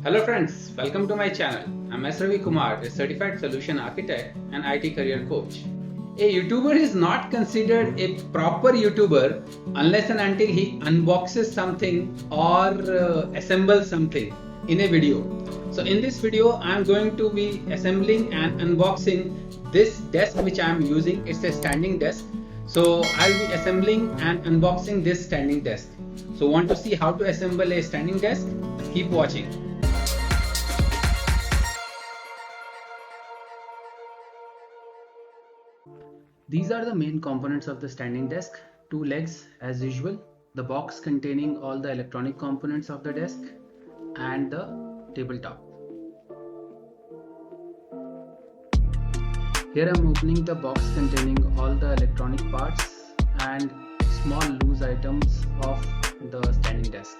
Hello friends, welcome to my channel. I'm S. Ravi Kumar, a certified solution architect and IT career coach. A YouTuber is not considered a proper YouTuber unless and until he unboxes something or assembles something in a video. So in this video, I'm going to be assembling and unboxing this desk which I'm using. It's a standing desk. So I'll be assembling and unboxing this standing desk. So want to see how to assemble a standing desk? Keep watching. These are the main components of the standing desk. Two legs as usual, the box containing all the electronic components of the desk, and the tabletop. Here I am opening the box containing all the electronic parts and small loose items of the standing desk.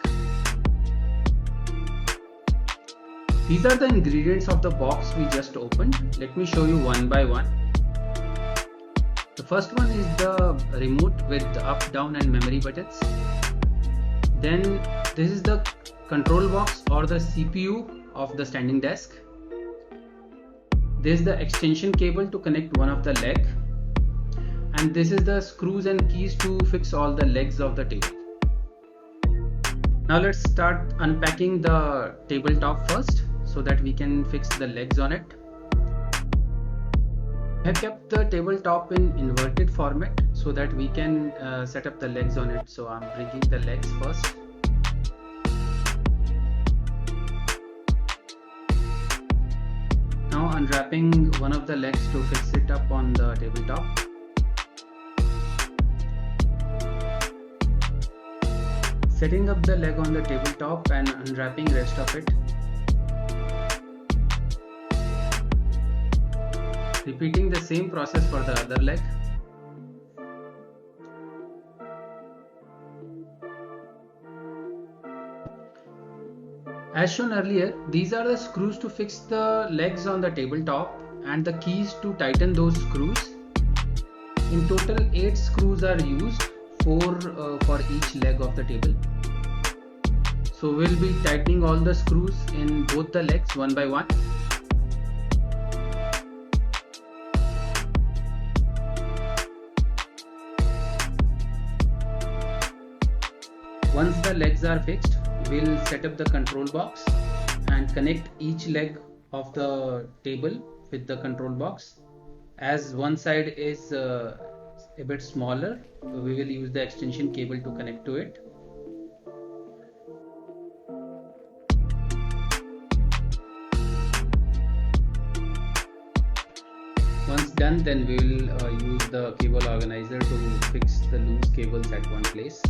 These are the ingredients of the box we just opened. Let me show you one by one. The first one is the remote with the up, down and memory buttons. Then this is the control box or the CPU of the standing desk. This is the extension cable to connect one of the leg. And this is the screws and keys to fix all the legs of the table. Now let's start unpacking the tabletop first so that we can fix the legs on it. I have kept the tabletop in inverted format so that we can set up the legs on it. So I'm bringing the legs first. Now unwrapping one of the legs to fix it up on the tabletop. Setting up the leg on the tabletop and unwrapping rest of it. Repeating the same process for the other leg. As shown earlier, these are the screws to fix the legs on the tabletop and the keys to tighten those screws. In total 8 screws are used, 4 for each leg of the table. So we'll be tightening all the screws in both the legs one by one. Once the legs are fixed, we'll set up the control box and connect each leg of the table with the control box. As one side is a bit smaller, we will use the extension cable to connect to it. Once done, then we will use the cable organizer to fix the loose cables at one place.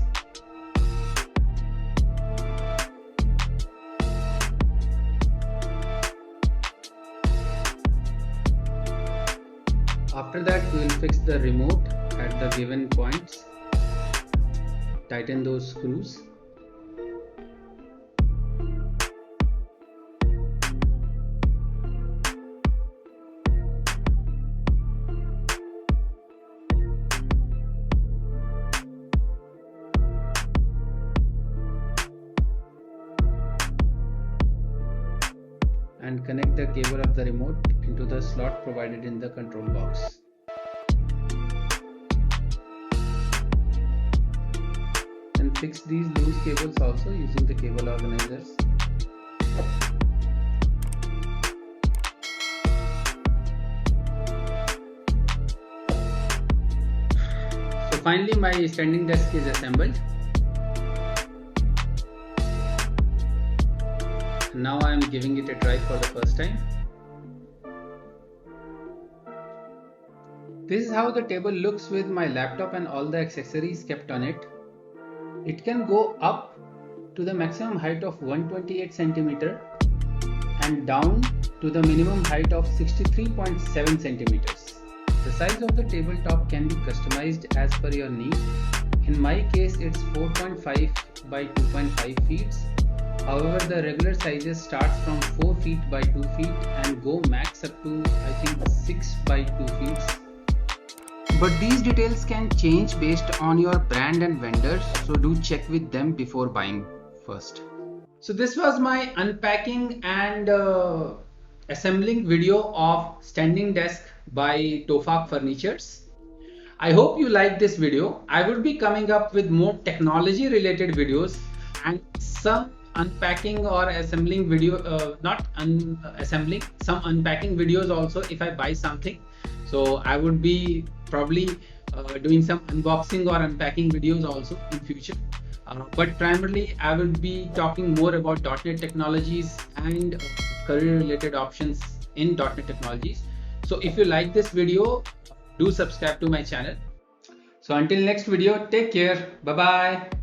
After that, we will fix the remote at the given points, tighten those screws. And connect the cable of the remote into the slot provided in the control box. And fix these loose cables also using the cable organizers. So finally my standing desk is assembled. Now I am giving it a try for the first time. This is how the table looks with my laptop and all the accessories kept on it. It can go up to the maximum height of 128 cm and down to the minimum height of 63.7 cm. The size of the tabletop can be customized as per your need. In my case, it's 4.5 by 2.5 feet. However, the regular sizes start from 4 feet by 2 feet and go max up to I think 6 by 2 feet. But these details can change based on your brand and vendors, so do check with them before buying first. So this was my unpacking and assembling video of standing desk by Tofak Furnitures. I hope you liked this video. I would be coming up with more technology related videos and some unpacking or assembling video, not assembling, some unpacking videos also if I buy something. So I would be probably doing some unboxing or unpacking videos also in future. But primarily I will be talking more about .NET technologies and career related options in .NET technologies. So if you like this video, do subscribe to my channel. So until next video, take care. Bye bye.